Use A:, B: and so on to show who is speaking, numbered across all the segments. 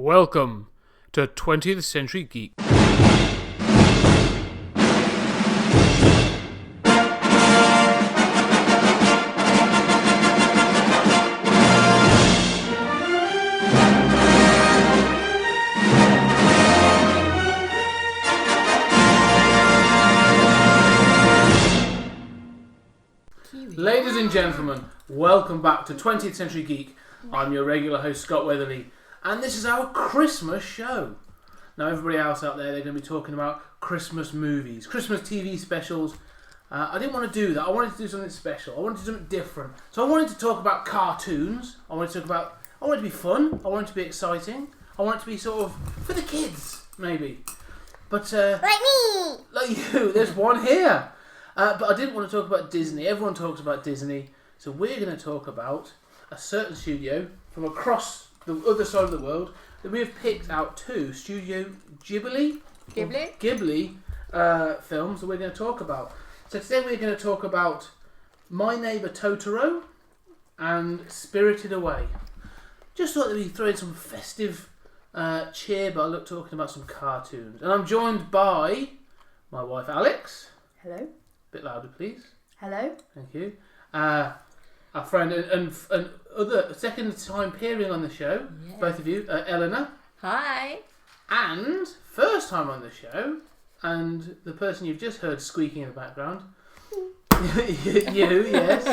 A: Welcome to 20th Century Geek. Ladies and gentlemen, welcome back to 20th Century Geek. I'm your regular host, Scott Weatherly, and this is our Christmas show. Now, everybody else out there, they're going to be talking about Christmas movies, Christmas TV specials. I didn't want to do that. I wanted to do something special. I wanted to do something different. So I wanted to talk about cartoons. I wanted to be fun. I wanted it to be exciting. I wanted it to be sort of for the kids, maybe. But
B: like me!
A: Like you, there's one here. But I didn't want to talk about Disney. Everyone talks about Disney. So we're going to talk about a certain studio from across the other side of the world that we have picked out two Studio Ghibili films that we're going to talk about. So today we're going to talk about My Neighbor Totoro and Spirited Away. Just thought that we'd throw in some festive cheer by talking about some cartoons. And I'm joined by my wife Alex.
C: Hello.
A: Bit louder, please.
C: Hello.
A: Thank you. Our friend and other second time appearing on the show, both of you, Eleanor.
C: Hi.
A: And first time on the show, and the person you've just heard squeaking in the background. You, yes.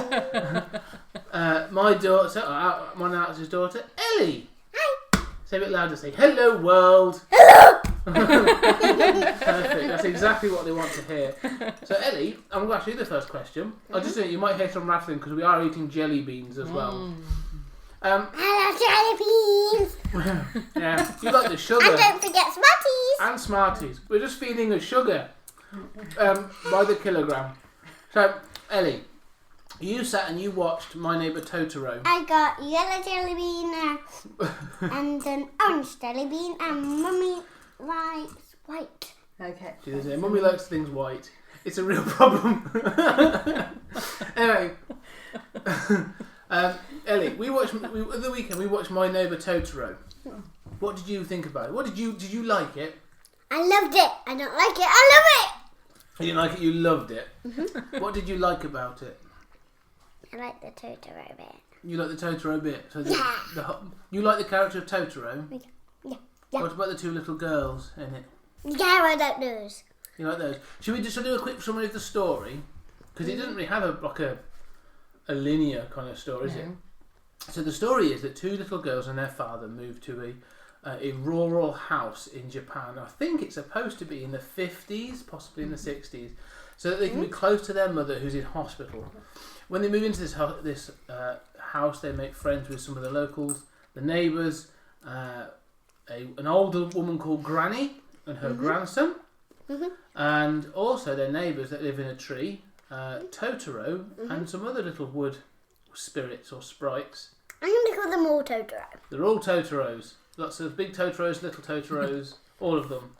A: My daughter, my Alex's daughter, Ellie.
B: Hi.
A: Say a bit louder, say, hello world.
B: Hello!
A: Perfect, that's exactly what they want to hear. So Ellie, I'm going to ask you the first question. I'll just say you might hear some rattling because we are eating jelly beans as well.
B: Hello, jelly beans!
A: Yeah, you like the sugar.
B: And don't forget Smarties!
A: And Smarties. We're just feeding the sugar by the kilogram. So Ellie, you sat and you watched My Neighbor Totoro.
B: I got yellow jelly bean and an orange jelly bean, and Mummy likes white.
C: Okay.
A: She does say, Mummy likes things white. It's a real problem. Anyway, Ellie, the weekend we watched My Neighbor Totoro. What did you think about it? Did you like it?
B: I loved it. I don't like it. I love
A: You didn't like it. You loved it.
B: Mm-hmm.
A: What did you like about it?
B: it. I like the Totoro bit.
A: You like the Totoro bit. So
B: Yeah.
A: You like the character of Totoro.
B: Yeah.
A: What about the two little girls in it?
B: Yeah, I like those.
A: You like those? Should we just do a quick summary of the story? Because it doesn't really have a linear kind of story, is it? So the story is that two little girls and their father moved to a rural house in Japan. I think it's supposed to be in the 50s, possibly in the 60s, so that they can be close to their mother who's in hospital. When they move into this house, they make friends with some of the locals, the neighbours, an older woman called Granny and her grandson, and also their neighbours that live in a tree, Totoro, and some other little wood spirits or sprites.
B: I'm going to call them all Totoro.
A: They're all Totoros. Lots of big Totoros, little Totoros, all of them.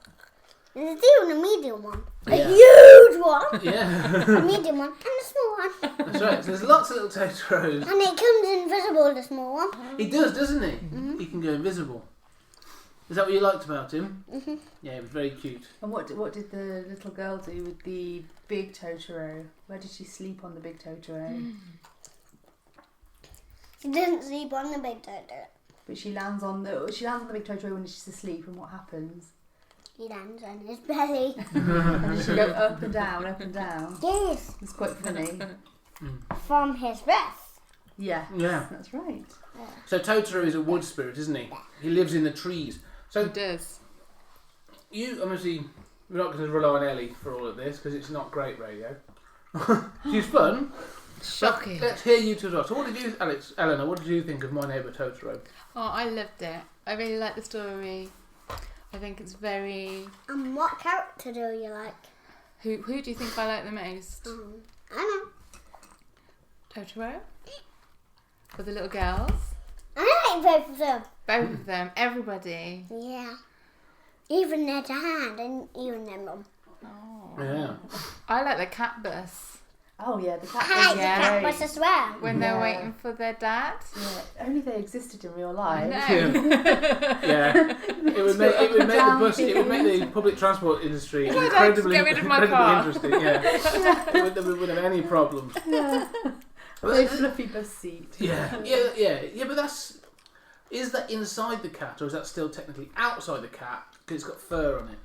B: There's even a medium one.
A: Yeah.
B: A huge one.
A: Yeah.
B: A medium one. And a small one.
A: That's right. So there's lots of little Totoros.
B: And it comes invisible, the small one.
A: He does, doesn't he? He can go invisible. Is that what you liked about him? Yeah, he was very cute.
C: And what did the little girl do with the big Totoro? Where did she sleep on the big Totoro?
B: She doesn't sleep on the big Totoro.
C: But she lands on the big Totoro when she's asleep, and what happens?
B: He lands on his belly.
C: And she goes up and down, up and down.
B: Yes.
C: It's quite funny.
B: From his breath.
C: Yeah.
A: Yeah.
C: That's right.
A: So Totoro is a wood spirit, isn't he? He lives in the trees. So
D: It does.
A: you, obviously, we're not going to rely on Ellie for all of this because it's not great radio. She's fun.
D: Shocking.
A: Let's hear you two as well. So what did you, Eleanor, what did you think of My Neighbor Totoro?
D: Oh, I loved it. I really like the story. I think it's very...
B: And what character do you like?
D: Who do you think I like the most?
B: I
D: Totoro? Or the little girls?
B: like both of them.
D: Both of them. Everybody.
B: Yeah. Even their dad and even their mum.
D: Oh.
A: Yeah.
D: I like the cat bus.
C: Oh yeah, the cat.
B: I like the
D: Yeah.
B: cat was as well.
D: When they're
C: Yeah.
D: waiting for their dad.
C: Yeah, only they existed in real
D: I
C: life.
D: know.
A: Yeah, it would make the bus, it would make the public transport industry
D: I'd like to
A: incredibly,
D: get rid of my
A: incredibly
D: car.
A: interesting. Yeah, it wouldn't have any problems.
C: Yeah.
A: But
C: Very fluffy bus seat.
A: yeah. But is that inside the cat, or is that still technically outside the cat because it's got fur on it?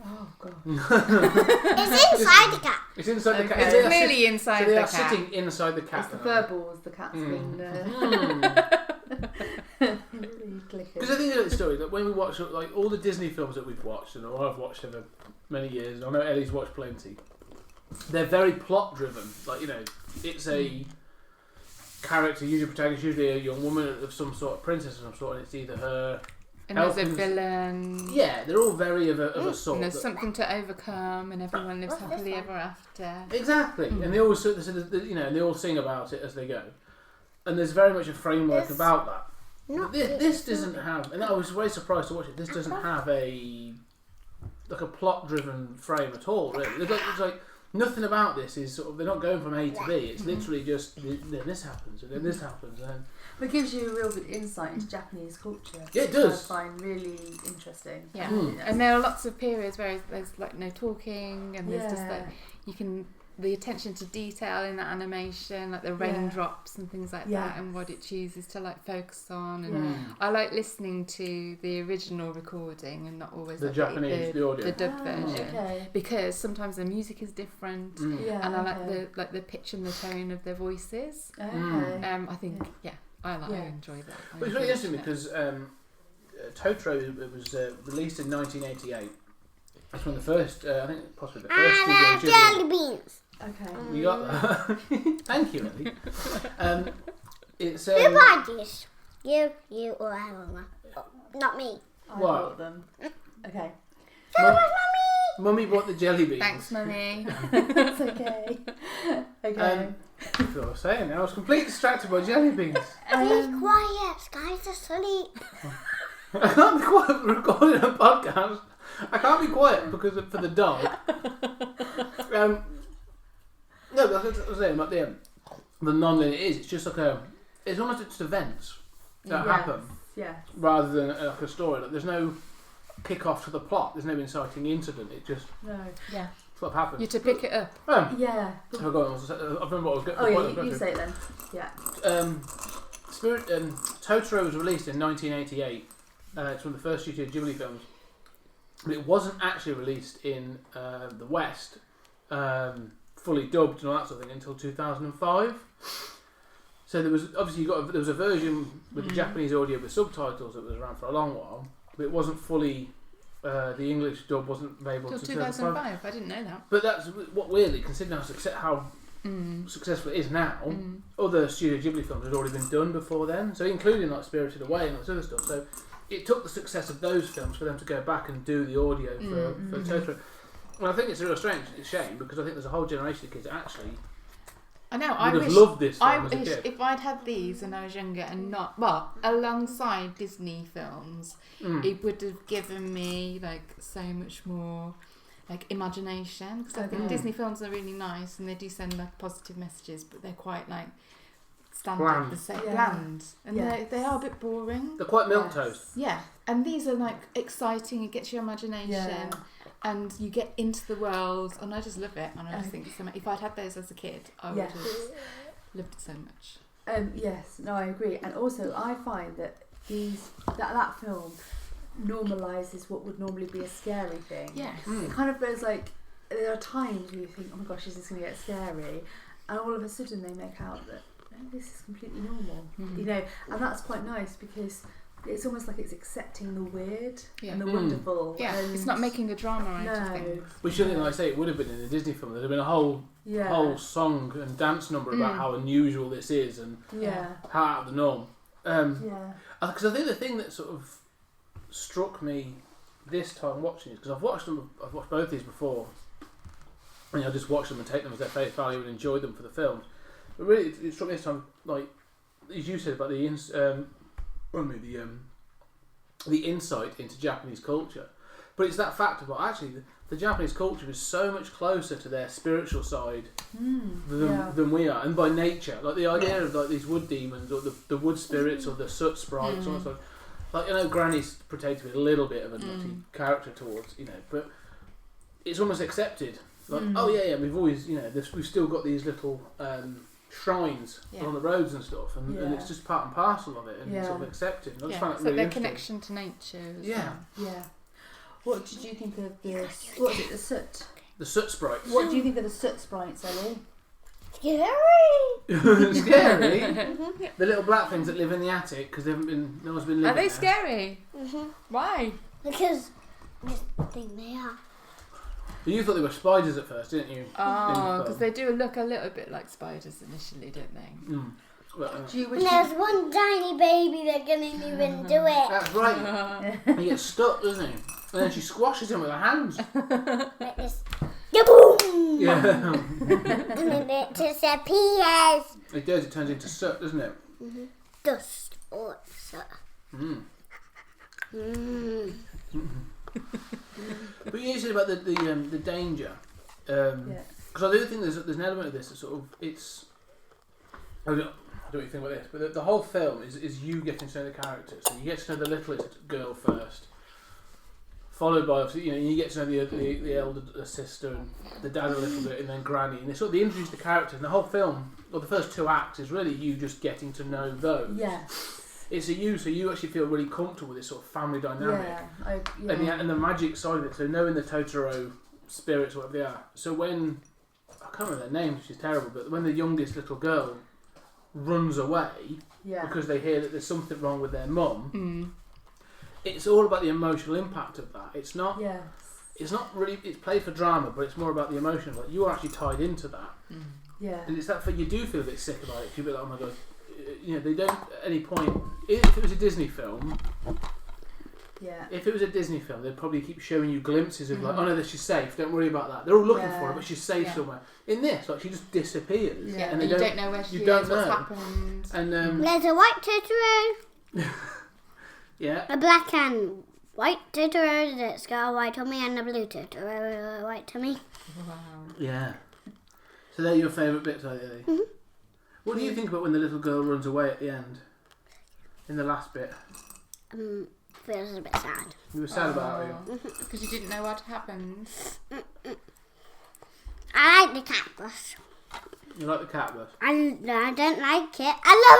C: Oh god.
B: It's inside the cat.
A: It's inside the cat.
C: Okay.
A: They are
D: Clearly inside
A: so they
D: the
A: are
D: cat.
A: sitting inside the cat.
C: It's the fur balls the cat's been really clicking.
A: Because I think of the story that when we watch like all the Disney films that we've watched, and I've watched over many years, and I know Ellie's watched plenty. They're very plot driven. Like it's a character, usually protagonist, usually a young woman of some sort, of princess of some sort, and it's either her.
D: And there's a
A: Elkins-
D: villain.
A: Yeah, they're all very of a sort.
D: And there's
A: that-
D: something to overcome, and everyone lives
B: What's this
D: happily
B: one?
D: ever after.
A: Exactly, and they always they all sing about it as they go, and there's very much a framework
B: This-
A: about that.
B: Not
A: This doesn't have, and I was very surprised to watch it. This doesn't have a plot driven frame at all. Really, there's like nothing about this is sort of, they're not going from A to B. It's literally just then this happens and then this happens and then.
C: But it gives you a real good insight into Japanese culture.
A: Yeah, it
C: which
A: does.
C: I find really interesting.
D: Yeah.
A: Mm.
D: And there are lots of periods where there's like no talking, and there's just like the attention to detail in that animation, like the raindrops and things like that, and what it chooses to like focus on. And I like listening to the original recording and not always
A: The
D: like
A: Japanese, the audio.
D: the dubbed version,
C: Okay.
D: because sometimes the music is different,
C: Yeah,
D: and I like the pitch and the tone of their voices.
C: Okay.
A: Mm.
D: I think I enjoy that.
A: But it's really interesting because Totoro it was released in 1988. That's when the first, I think possibly the first
B: And
A: Studio Ghibli.
B: jelly beans.
C: Okay.
A: You got that? Thank you, Ellie. It's
B: Who bought these? You, or anyone? Not me.
C: I
A: What?
C: bought them. Okay.
A: Mummy bought the jelly beans.
D: Thanks, Mummy.
C: It's okay. Okay.
A: That's what I was saying. I was completely distracted by jelly beans.
B: Be quiet. Guys are asleep.
A: I can't be quiet recording a podcast. I can't be quiet because for the dog. No, that's what I was saying about the non-linear it's just like it's almost just events that happen
C: Yeah.
A: rather than like a story. Like, there's no kick-off to the plot. There's no inciting incident. It just
C: No.
D: Yeah.
A: sort of happens.
D: You to pick it up.
C: Yeah.
A: I remember what I was going.
C: Oh yeah, you say it then. Yeah.
A: Totoro was released in 1988. It's one of the first Studio Ghibli films, but it wasn't actually released in the West, fully dubbed and all that sort of thing until 2005. So there was obviously there was a version with the Japanese audio with subtitles that was around for a long while, but it wasn't fully. The English dub wasn't available
D: Till
A: until
D: 2005. I didn't know that.
A: But that's what weirdly, considering how successful it is now, other Studio Ghibli films had already been done before then. So including like Spirited Away and all this other stuff. So it took the success of those films for them to go back and do the audio for Totoro. And I think it's a real shame because I think there's a whole generation of kids that actually
D: I know.
A: would have loved this film
D: I
A: as a
D: wish
A: kid.
D: if I'd had these when I was younger and not alongside Disney films, it would have given me like so much more like imagination. Because I think Disney films are really nice and they do send like positive messages, but they're quite like standard,
A: Bland.
D: the same,
C: Yeah.
D: bland, and
C: Yes.
D: they are a bit boring.
A: They're quite milquetoast.
D: Yeah, and these are like exciting. It gets your imagination.
C: Yeah.
D: And you get into the world, and I just love it. And I just think so much. If I'd had those as a kid, I would
C: Yes.
D: have loved it so much.
C: Yes, no, I agree. And also, I find that that film normalises what would normally be a scary thing.
D: Yes.
C: It kind of feels like there are times where you think, oh my gosh, is this going to get scary? And all of a sudden they make out that this is completely normal, you know. And that's quite nice because it's almost like it's accepting the weird and the wonderful.
D: Yeah,
C: and
D: it's not making a drama out of things.
A: Which I think, like I say, it would have been in the Disney film. There'd have been a whole song and dance number about how unusual this is and how out of the norm. Because I think the thing that sort of struck me this time watching it, because I've watched both these before, and I just watch them and take them as their face value and enjoy them for the films. But really, it struck me this time, like as you said about the insight into Japanese culture. But it's that fact of actually the Japanese culture is so much closer to their spiritual side than we are, and by nature, like the idea of like these wood demons or the wood spirits or the soot sprites, almost like Granny's portrayed to be a little bit of a nutty character towards, but it's almost accepted. Like, we've always, we've still got these little shrines on the roads and stuff, and it's just part and parcel of it, and sort of accepted. And I just find
D: it's
A: it really
D: like their
A: interesting.
D: connection to nature.
A: Yeah.
C: Yeah. What did you think of the soot?
A: The soot sprites.
C: What do you think of the soot sprites, Ellie?
B: Scary.
A: Scary. The little black things that live in the attic because no one's been living
D: Are they
A: there.
D: scary? Why?
B: Because I think they are.
A: You thought they were spiders at first, didn't you?
D: Oh, because they do look a little bit like spiders initially, don't they?
A: Well,
B: And there's one tiny baby that can even do it.
A: that's right. He gets stuck, doesn't he? And then she squashes him with her hands.
B: Like this. Boom!
A: Yeah.
B: And then it disappears.
A: It does. It turns into soot, doesn't it?
B: Dust or soot.
A: But you said about the danger, because I do think there's an element of this that sort of I don't know what you think about this, but the whole film is you getting to know the characters. So you get to know the littlest girl first, followed by obviously you get to know the elder sister and the dad a little bit, and then Granny, and they sort of introduce the characters. And the whole film, or the first 2 acts, is really you just getting to know those.
C: Yeah.
A: It's so you actually feel really comfortable with this sort of family dynamic. And the magic side of it, so knowing the Totoro spirits, whatever they are. So when, I can't remember their names, which is terrible, but when the youngest little girl runs away because they hear that there's something wrong with their mum, it's all about the emotional impact of that. It's not really, it's played for drama, but it's more about the emotion. Like, you are actually tied into that. And it's that you do feel a bit sick about it. You feel like, oh my god, they don't at any point. If it was a Disney film, they'd probably keep showing you glimpses of like, oh no, she's safe. Don't worry about that. They're all looking for her, but she's safe somewhere. In this, like, she just disappears,
D: and you don't know where she is. What's happened?
A: And
B: there's a white Totoro. A black and white Totoro that's got a white tummy, and a blue Totoro with a white tummy.
D: Wow.
A: Yeah. So they're your favourite bits, are they? What do you think about when the little girl runs away at the end? In the last bit?
B: Feels a bit sad.
A: You were sad about it?
D: Because you didn't know what happened.
B: I like the cactus.
A: You like the cat bus?
B: I don't like it. I love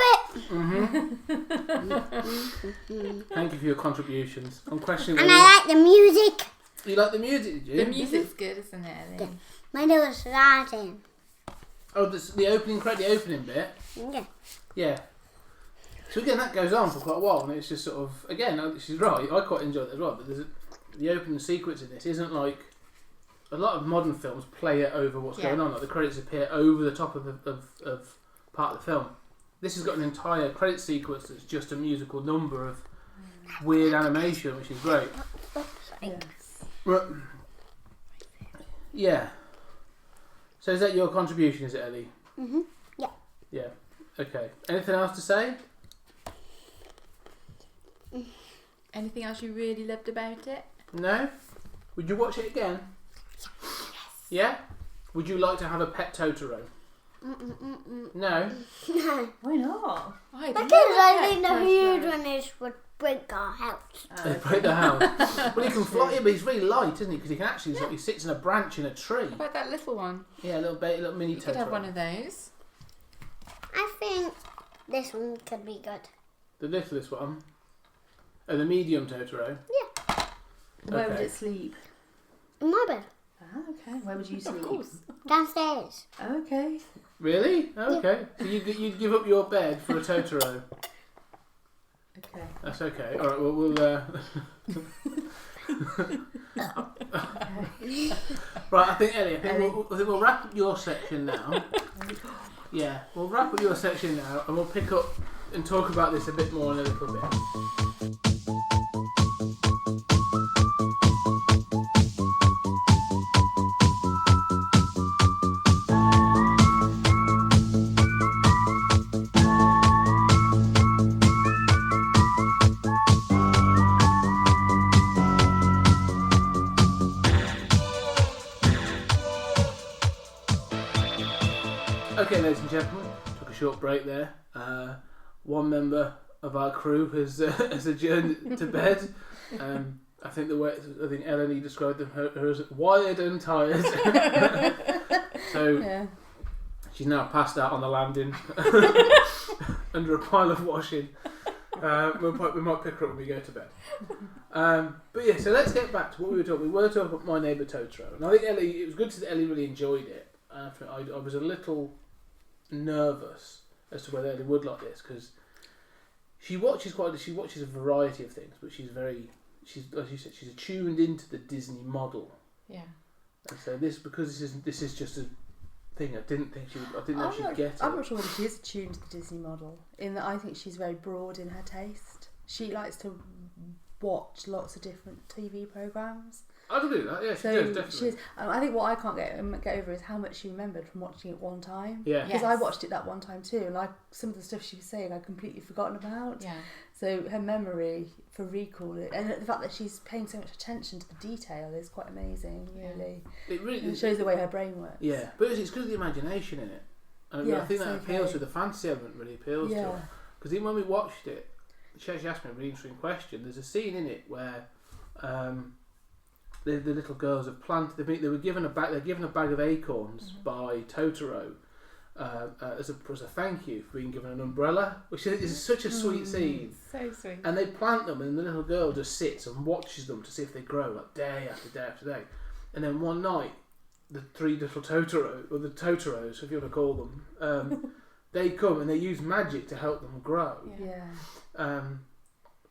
B: it.
A: Thank you for your contributions. I'm questioning.
B: And I like the music.
A: You like the music, did you?
D: The music's good, isn't it, Ellie?
B: When it was starting.
A: Oh, the opening bit? Yeah. So again, that goes on for quite a while, and it's just sort of, again, she's right, I quite enjoyed it as well, but the opening sequence in this isn't like, a lot of modern films play it over what's going on, like the credits appear over the top of part of the film. This has got an entire credit sequence that's just a musical number of weird animation, which is great. Yeah. So is that your contribution, is it, Ellie?
B: Yeah.
A: Yeah. Okay. Anything else to say?
D: Anything else you really loved about it?
A: No? Would you watch it again? Yes. Yeah? Would you like to have a pet Totoro? No?
B: No.
C: Why not?
B: Because I think the huge one would break our house.
A: They break the house. Well, he can fly, but he's really light, isn't he? Because he can actually, he sits in a branch in a tree.
D: What about that little one?
A: Yeah, a little mini
D: You
A: Totoro.
D: could have one of those.
B: I think this one could be good.
A: The littlest one? Oh, the medium Totoro?
B: Yeah.
C: Where would it sleep?
B: In my bed.
C: Ah, okay. Where would you sleep?
D: Of course.
B: Downstairs.
C: Okay.
A: Really? Oh, okay. So you'd give up your bed for a Totoro?
C: Okay.
A: That's okay. All right. Well, we'll. Right. I think Ellie. We'll wrap up your section now. Yeah, we'll wrap up your section now, and we'll pick up and talk about this a bit more in a little bit. Okay, ladies and gentlemen, took a short break there. One member of our crew has adjourned to bed. I think Eleni described her as wired and tired. So she's now passed out on the landing under a pile of washing. We might pick her up when we go to bed. But yeah, so let's get back to what we were talking. We were talking about My Neighbour Totoro, and I think it was good to see that Ellie really enjoyed it. I was a little nervous as to whether Ellie would like this, because she watches a variety of things, but she's as you said, she's tuned into the Disney model. Yeah. And so this is just a thing. I didn't know she'd get it.
C: I'm not sure whether she is attuned to the Disney model. In that, I think she's very broad in her taste. She likes to watch lots of different TV programs.
A: I do that. Yeah, she does definitely.
C: I think what I can't get over is how much she remembered from watching it one time.
A: Yeah.
C: Because I watched it that one time too, and some of the stuff she was saying I'd completely forgotten about.
D: Yeah.
C: So her memory for recall, and the fact that she's paying so much attention to the detail is quite amazing. Really. It really shows the way her brain works.
A: Yeah, but it's because of the imagination in it. And I think that appeals to the fantasy element. Really appeals to her. Because even when we watched it, she actually asked me a really interesting question. There's a scene in it where the little girls have planted. They were given a bag. They're given a bag of acorns by Totoro as a thank you for being given an umbrella, which is such a sweet scene.
D: So sweet.
A: And they plant them, and the little girl just sits and watches them to see if they grow, like day after day after day. And then one night, the three little the Totoros, if you want to call them, they come and they use magic to help them grow.
C: Yeah.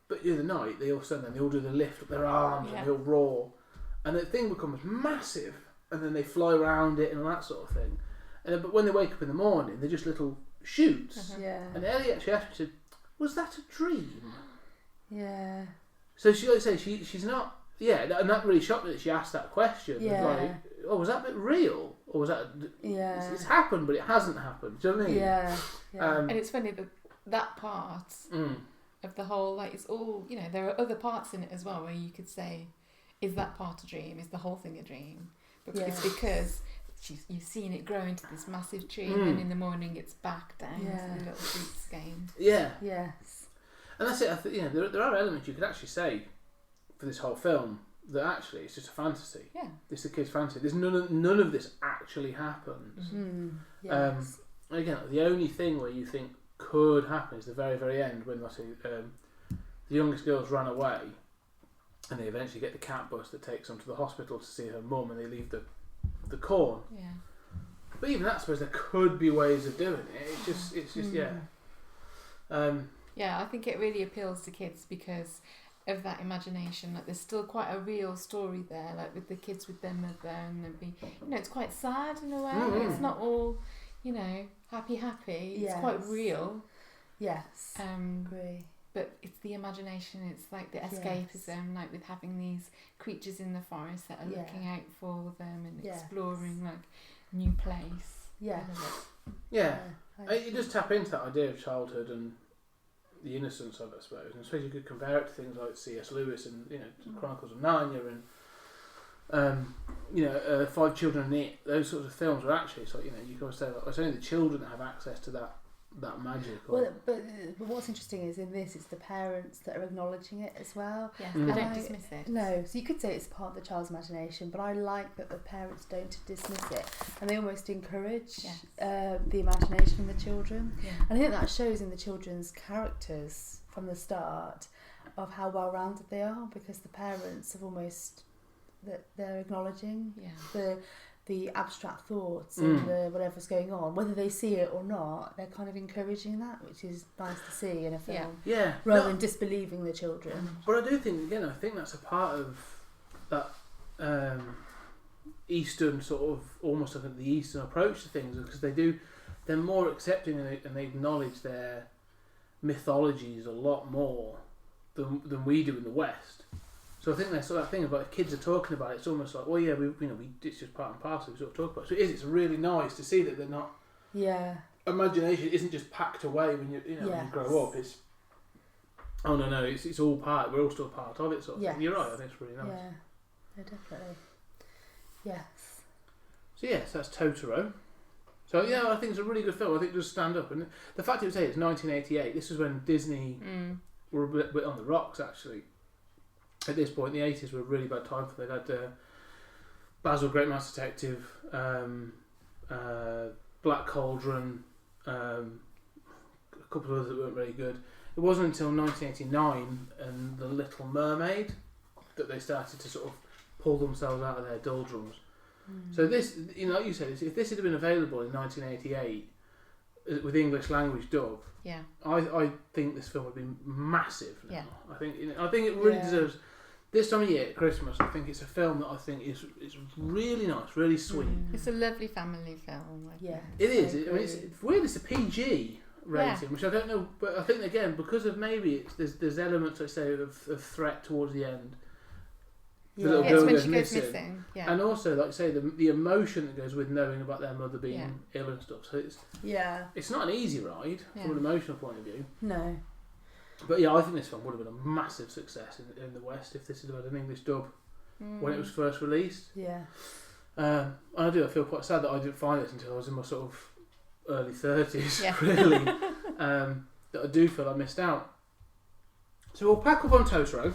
A: But the other night, they all do the lift up their arms and they all roar. And the thing becomes massive, and then they fly around it and all that sort of thing. But when they wake up in the morning, they're just little shoots.
C: Yeah.
A: And Ellie actually asked me, she said, "Was that a dream?"
C: Yeah.
A: So she, like I say, she's not. Yeah, and that really shocked me that she asked that question.
C: Yeah.
A: Like, oh, was that bit real, or was that?
C: Yeah.
A: It's happened, but it hasn't happened. Do you know what I mean?
C: Yeah.
D: And it's funny that part of the whole, like, it's all, there are other parts in it as well where you could say, is that part a dream? Is the whole thing a dream? But it's because you've seen it grow into this massive tree, and in the morning it's back down to the little roots again.
A: Yeah.
C: Yes.
A: And that's it. There are elements you could actually say for this whole film that actually it's just a fantasy.
D: Yeah.
A: It's a kid's fantasy. There's none of this actually happens.
C: Yes.
A: Again, the only thing where you think could happen is the very, very end when the youngest girls ran away. And they eventually get the cat bus that takes them to the hospital to see her mum, and they leave the corn.
D: Yeah.
A: But even that, I suppose there could be ways of doing it. It's just yeah.
D: Yeah, I think it really appeals to kids because of that imagination. Like, there's still quite a real story there, like with the kids with their mother, and it's quite sad in a way. It's not all, happy. It's quite real.
C: Yes.
D: Agree. But it's the imagination, it's like the escapism, like with having these creatures in the forest that are looking out for them and exploring like new place.
C: Yeah.
A: Yeah. You just tap into that idea of childhood and the innocence of it, I suppose. And especially you could compare it to things like C.S. Lewis and Chronicles of Narnia and 5 Children and It. Those sorts of films are actually, it's like, you can always say, like, it's only the children that have access to that magic.
C: Well, but what's interesting is in this, it's the parents that are acknowledging it as well.
D: Yes, they don't dismiss it.
C: No, so you could say it's part of the child's imagination, but I like that the parents don't dismiss it, and they almost encourage the imagination in the children. Yeah. And I think that shows in the children's characters from the start of how well-rounded they are, because the parents have almost they're acknowledging the abstract thoughts and the whatever's going on, whether they see it or not. They're kind of encouraging that, which is nice to see in a film.
A: Yeah.
C: Rather than disbelieving the children.
A: But I do think, I think that's a part of that Eastern sort of, almost like the Eastern approach to things, because they're more accepting and they acknowledge their mythologies a lot more than we do in the West. So I think there's sort of that thing about if kids are talking about it, it's almost like, well, yeah, it's just part and parcel. We sort of talk about it. So it's really nice to see that they're not. Yeah. Imagination isn't just packed away when when you grow up. It's it's all part. We're all still part of it. Sort of thing. You're right. I think it's really nice.
C: Yeah, definitely. Yes.
A: So yes, that's Totoro. So yeah, I think it's a really good film. I think it does stand up, and the fact it was it's 1988. This was when Disney were a bit on the rocks actually. At this point, the 80s were a really bad time for them. They had Basil, Great Mouse Detective, Black Cauldron, a couple of others that weren't very good. It wasn't until 1989 and The Little Mermaid that they started to sort of pull themselves out of their doldrums. So this, like you said, if this had been available in 1988 with English language dub, I think this film would be massive now. I think it really deserves. This time of year, at Christmas, I think it's a film that I think is really nice, really sweet.
D: It's a lovely family film.
C: Yeah,
A: it is. I mean, it's weird. It's a PG rating, which I don't know, but I think again because of maybe there's elements I say of threat towards the end. The little girl goes missing. And also, like I say, the emotion that goes with knowing about their mother being ill and stuff. So it's not an easy ride from an emotional point of view.
C: No.
A: But yeah, I think this film would have been a massive success in the West if this had had an English dub when it was first released.
C: Yeah.
A: And I feel quite sad that I didn't find this until I was in my sort of early 30s, really. That I do feel I missed out. So we'll pack up on Totoro.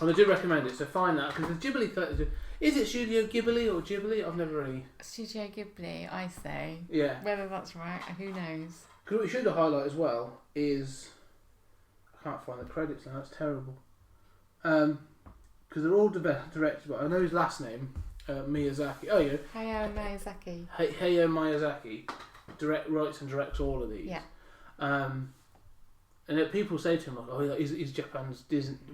A: And I do recommend it, so find that, because the Ghibli collector... Is it Studio Ghibili or Ghibli? I've never really...
D: Studio Ghibli, I say.
A: Yeah.
D: Whether that's right, who knows?
A: Because what we should highlight as well is... I can't find the credits now, that's terrible. Because they're all directed by... I know his last name, Miyazaki. Oh, yeah.
D: Hayao Miyazaki.
A: Hayao Miyazaki writes and directs all of these.
D: Yeah.
A: And people say to him, like, oh, he's Japan's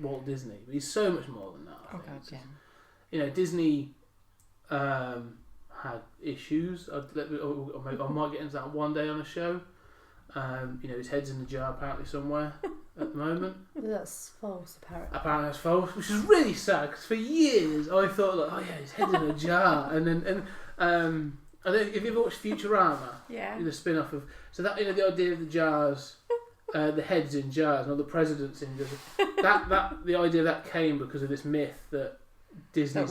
A: Walt Disney. But he's so much more than that, I think.
D: God, yeah.
A: You know, Disney had issues. I might get into that one day on a show. His head's in the jar apparently somewhere at the moment.
C: That's false, apparently.
A: Apparently that's false, which is really sad, because for years I thought, like, oh yeah, his head's in a jar. And then, I don't know if you ever watched Futurama, the spin-off of... So that, the idea of the jars... the heads in jars, and all the presidents in jars. The idea of that came because of this myth that Disney's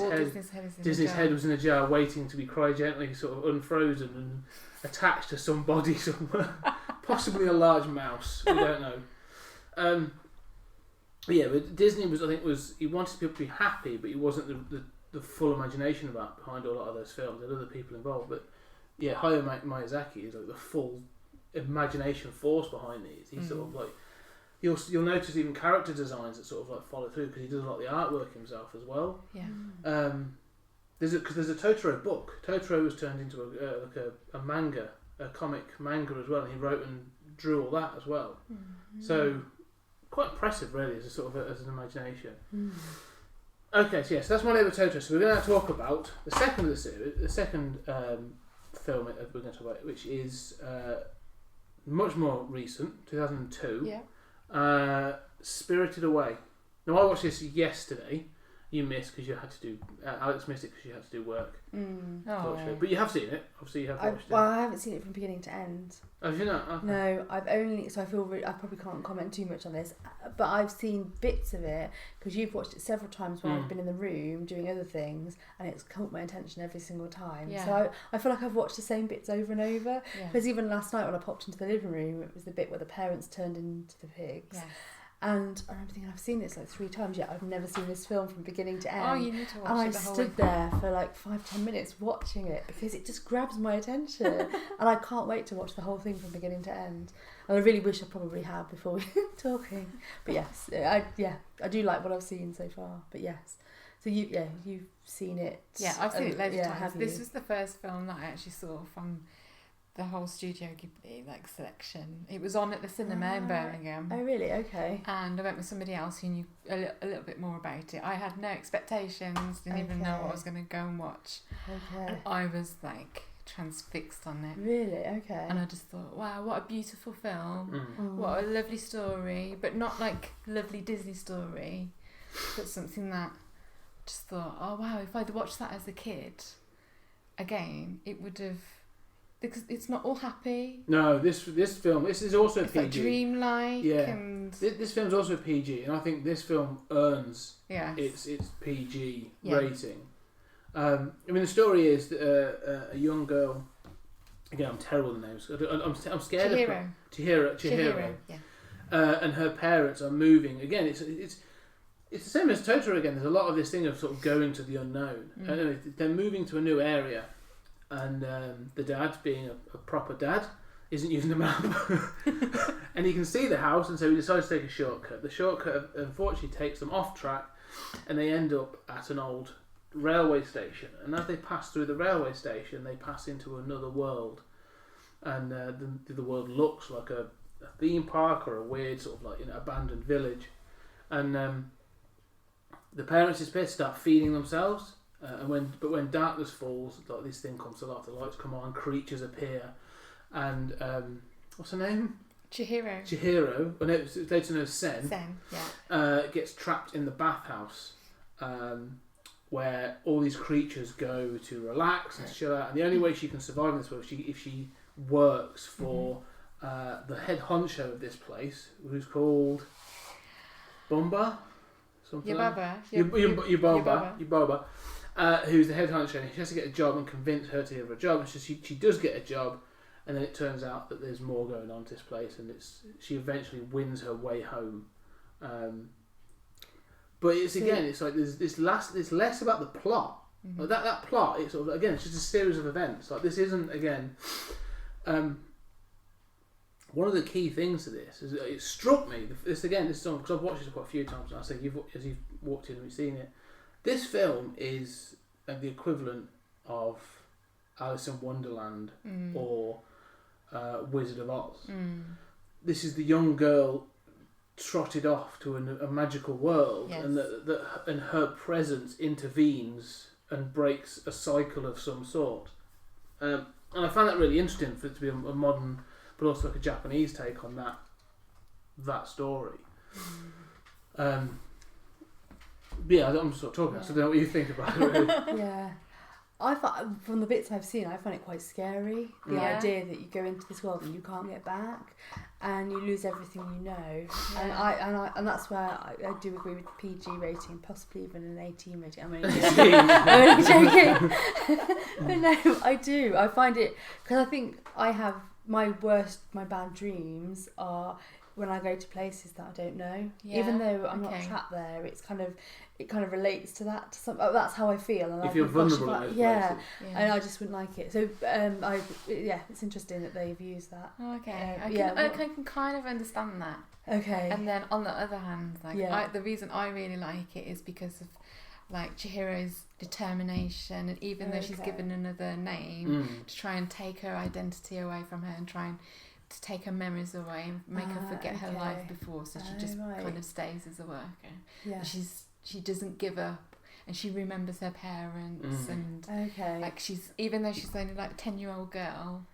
A: head was in a jar, waiting to be cryogenically sort of unfrozen and attached to some body somewhere, possibly a large mouse. We don't know. But Disney he wanted people to be happy, but he wasn't the full imagination behind a lot of those films. There were other people involved, but Hayao Miyazaki is like the full imagination force behind these. He's sort of like you'll notice even character designs that sort of like follow through, because he does a lot of the artwork himself as well. There's a Totoro book. Totoro was turned into a manga, a comic manga as well, and he wrote and drew all that as well. So quite impressive really as a sort of as an imagination. Okay, so that's my neighbour Totoro. So we're going to talk about the second of the series, the second film we're going to talk about, which is much more recent, 2002. Spirited Away. Now I watched this yesterday. You missed because you had to do. Alex missed it because you had to do work. But you have seen it. Obviously, you have watched it.
C: Well, I haven't seen it from beginning to end.
A: Have you not? Okay.
C: No, I've only. So I feel I probably can't comment too much on this, but I've seen bits of it because you've watched it several times when I've been in the room doing other things, and it's caught my attention every single time. So I feel like I've watched the same bits over and over. Because even last night when I popped into the living room, it was the bit where the parents turned into the pigs. And I remember thinking, I've seen this like 3 times yet. I've never seen this film from beginning to end.
D: Oh, you need to watch
C: and
D: it the whole
C: I stood there for like 5-10 minutes watching it because it just grabs my attention. And I can't wait to watch the whole thing from beginning to end. And I really wish I probably had before we were talking. But yes, I do like what I've seen so far. But yes. So you've seen it.
D: Yeah, I've seen it loads of times. This was the first film that I actually saw from the whole Studio Ghibli selection. It was on at the cinema in Birmingham.
C: Oh really? Okay.
D: And I went with somebody else who knew a little bit more about it. I had no expectations, didn't even know what I was going to go and watch.
C: Okay.
D: And I was like transfixed on it.
C: Really? Okay.
D: And I just thought, wow, what a beautiful film. What a lovely story, but not like lovely Disney story, but something that just thought, oh wow, if I'd watched that as a kid, again, it would have. Because it's not all happy. No, this
A: film, this is also
D: it's
A: PG.
D: Like dreamlike.
A: Yeah.
D: And
A: this film's also PG, and I think this film earns its PG rating. I mean, the story is that a young girl again, I'm terrible with names. I'm scared of her.
D: Chihiro. Yeah.
A: And her parents are moving. Again, it's the same as Totoro. Again, there's a lot of this thing of sort of going to the unknown. Anyway, they're moving to a new area, and the dad, being a proper dad, isn't using the map, and he can see the house, and so he decides to take a shortcut. The shortcut unfortunately takes them off track, and they end up at an old railway station. And as they pass through the railway station, they pass into another world, and the world looks like a theme park or a weird sort of like abandoned village, and the parents disappear, start feeding themselves, and when darkness falls, like this thing comes to life, the lights come on, creatures appear, and what's her name? Chihiro, well, no, it's later known as Sen, gets trapped in the bathhouse, where all these creatures go to relax and chill out, and the only way she can survive in this world is if she works for the head honcho of this place, who's called Bumba, something Yubaba, who's the head honcho, and she has to get a job and convince her to give her a job, and she does get a job, and then it turns out that there's more going on to this place, and she eventually wins her way home. But it's like there's less about the plot. Like that plot, it's sort of, again, it's just a series of events. Like this isn't, again, one of the key things to this is it struck me. This song, because I've watched this quite a few times, and I say as you've walked in and you've seen it. This film is the equivalent of Alice in Wonderland or Wizard of Oz. This is the young girl trotted off to a magical world, and and her presence intervenes and breaks a cycle of some sort. And I found that really interesting for it to be a modern, but also like a Japanese take on that story. I'm sort of talking. So I don't know what you think about it. Really.
C: Yeah. I thought, from the bits I've seen, I find it quite scary. The idea that you go into this world and you can't get back, and you lose everything you know. Yeah. And that's where I do agree with the PG rating, possibly even an 18 rating. I'm only joking. But no, I do. I find it, because I think I have my bad dreams are when I go to places that I don't know. Yeah. Even though I'm not trapped there, it kind of relates to that. To some, that's how I feel. And
A: if you're vulnerable in those places.
C: And I just wouldn't like it. So it's interesting that they've used that.
D: Okay, I can kind of understand that.
C: Okay.
D: And then on the other hand, the reason I really like it is because of like Chihiro's determination, and even though she's given another name to try and take her identity away from her and try and to take her memories away and make her forget her life before, so she just kind of stays as a worker. Yeah. She doesn't give up, and she remembers her parents, and like even though she's only like a 10-year-old girl,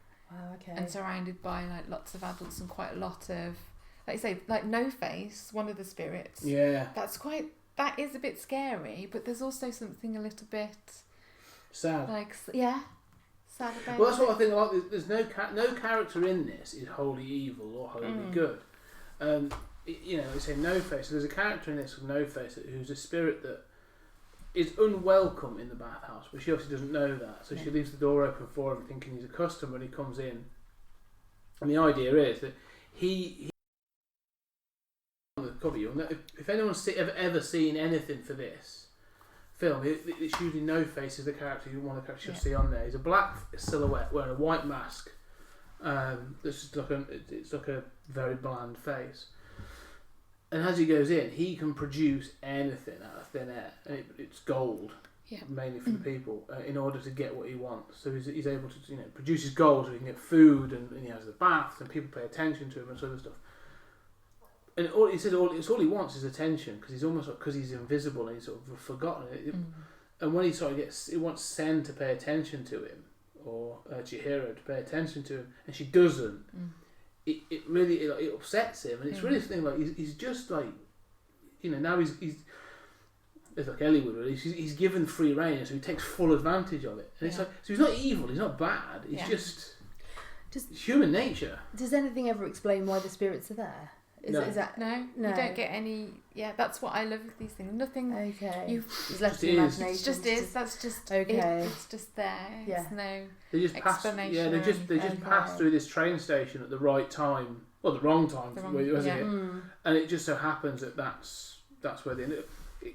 D: and surrounded by like lots of adults and quite a lot of, like you say, like No Face, one of the spirits. Yeah. That is a bit scary, but there's also something a little bit
A: sad.
D: Like sad about.
A: Well, that's what I think. Like, there's no character in this is wholly evil or wholly good. They say No Face. So there's a character in this with No Face who's a spirit that is unwelcome in the bathhouse, but she obviously doesn't know that. So she leaves the door open for him, thinking he's a customer, and he comes in. And the idea is that he on the cover, you'll know, if anyone's ever seen anything for this film, it's usually No Face is the character, one of the characters you'll see on there. He's a black silhouette wearing a white mask. It's like a very bland face. And as he goes in, he can produce anything out of thin air, and it's gold, mainly for the people, in order to get what he wants. So he's able to produce his gold, so he can get food, and he has the baths, and people pay attention to him and sort of stuff. And all he he wants is attention, because he's almost because he's invisible and he's sort of forgotten. And when he he wants Sen to pay attention to him, or Chihiro to pay attention to him, and she doesn't. It really upsets him, and it's really the thing. Like he's just like, now he's it's like Ellie would really. He's given free rein, so he takes full advantage of it. And it's like, so he's not evil, he's not bad. He's just human nature.
C: Does anything ever explain why the spirits are there? Is that
D: no? You don't get any. Yeah, that's what I love with these things. Nothing.
C: okay? It's
A: just
C: left to
A: is.
C: imagination.
D: It just is. That's just
C: Okay.
D: It's just there.
C: Yeah.
D: It's no
A: They just pass.
D: explanation.
A: Yeah, they just pass through this train station at the right time, or the wrong time, wasn't it? And it just so happens that that's where they.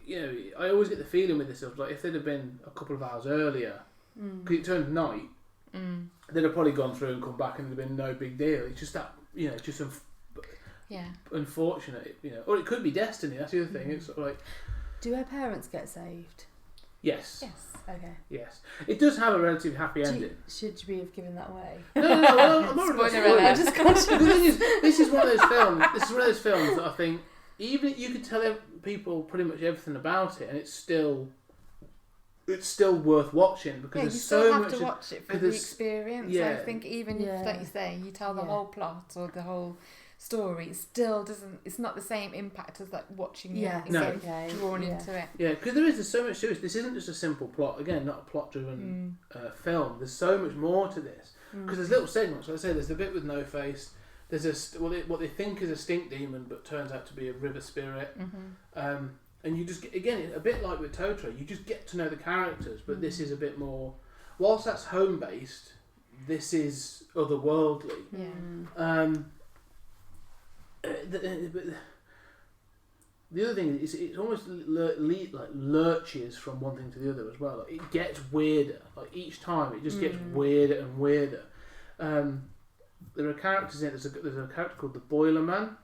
A: You know, I always get the feeling with this of like if they'd have been a couple of hours earlier, because it turned night, they'd have probably gone through and come back and there'd have been no big deal. It's just that just unfortunate, or it could be destiny. That's the other thing. It's sort of like,
C: do her parents get saved?
A: Yes.
C: Okay.
A: Yes. It does have a relatively happy ending.
C: Should we have given that away?
A: No. I'm not
D: Spoiler
A: spoiling
D: alert.
A: it. The thing is, this is one of those films. This is one of those films that I think even if you could tell people pretty much everything about it, and it's still worth watching because
D: you
A: there's
D: still
A: so
D: have
A: much
D: to watch it for the experience.
A: Yeah.
D: I think even if, like you say, you tell the whole plot or the whole story, it still doesn't. It's not the same impact as like watching it. It's drawn into it.
A: Yeah, because there's so much to it. This isn't just a simple plot. Again, not a plot-driven film. There's so much more to this because there's little segments. Like I say, there's the bit with No Face. There's what they think is a stink demon, but turns out to be a river spirit. And you just again a bit like with Totoro, you just get to know the characters. But this is a bit more. Whilst that's home based, this is otherworldly. The other thing is it's almost like lurches from one thing to the other as well. Like, it gets weirder. Like each time, it just gets weirder and weirder. There are characters in it. There's a character called the Boiler Man.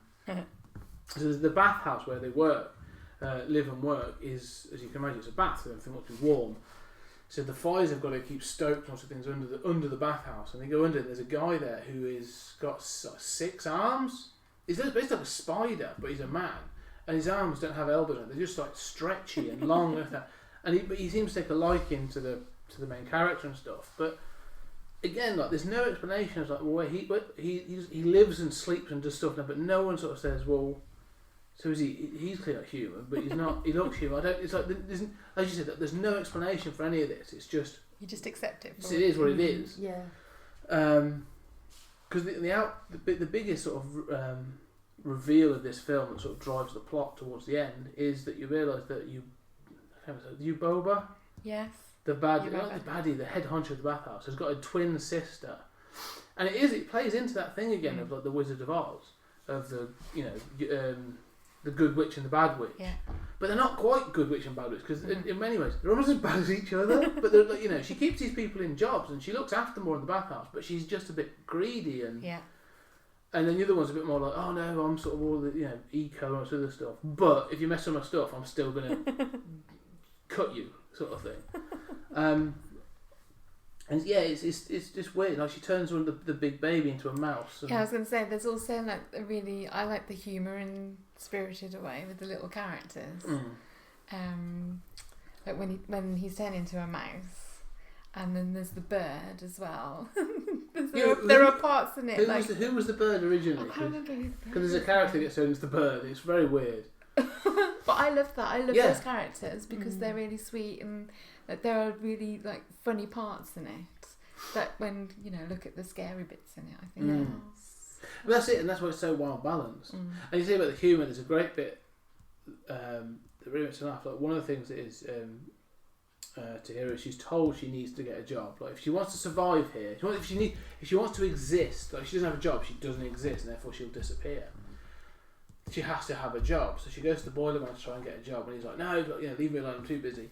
A: So there's the bathhouse where they work, live and work is, as you can imagine, it's a bath, so everything must be warm. So the fires have got to keep stoked lots of things under the bathhouse, and they go under. There's a guy there who is got 6 arms. He's basically like a spider, but he's a man, and his arms don't have elbows on it. They're just like stretchy and long like that. And he seems to take a liking to the main character and stuff. But again, like there's no explanation. It's like, well, he lives and sleeps and does stuff now, but no one sort of says, well, so is he's clearly human, but he's not. He looks human. It's like there's, as you said, there's no explanation for any of this. It's just
D: you just accept it.
A: It is what it is.
C: Yeah.
A: Because the biggest sort of reveal of this film that sort of drives the plot towards the end is that you realise that Boba,
D: yes,
A: the baddie, the head honcho of the bathhouse, has got a twin sister, and it plays into that thing again of like the Wizard of Oz, of the the good witch and the bad witch.
D: Yeah.
A: But they're not quite good witch and bad witch because in many ways they're almost as bad as each other. But they're like, she keeps these people in jobs and she looks after them more in the bathhouse, but she's just a bit greedy and and then the other one's a bit more like, oh no, I'm sort of all the eco and all this other stuff. But if you mess with my stuff, I'm still gonna cut you, sort of thing. And yeah, it's just weird. Like she turns the big baby into a mouse.
D: I was going to say there's also like I like the humour in Spirited Away with the little characters. Like when he's turned into a mouse, and then there's the bird as well. there are parts in it.
A: Who was the bird originally?
D: I can't remember who the bird.
A: Because there's a character that gets turned into the bird. It's very weird.
D: But I love that. I love those characters because they're really sweet and there are really like funny parts in it. That when look at the scary bits in it, I think.
A: But that's it, and that's why it's so well balanced. And you say about the humour. There's a great bit that really makes me laugh. Like one of the things that is to hear is she's told she needs to get a job. Like if she wants to survive here, if she wants to exist, like if she doesn't have a job, she doesn't exist, and therefore she'll disappear. She has to have a job, so she goes to the boiler man to try and get a job, and he's like, "No, leave me alone. I'm too busy."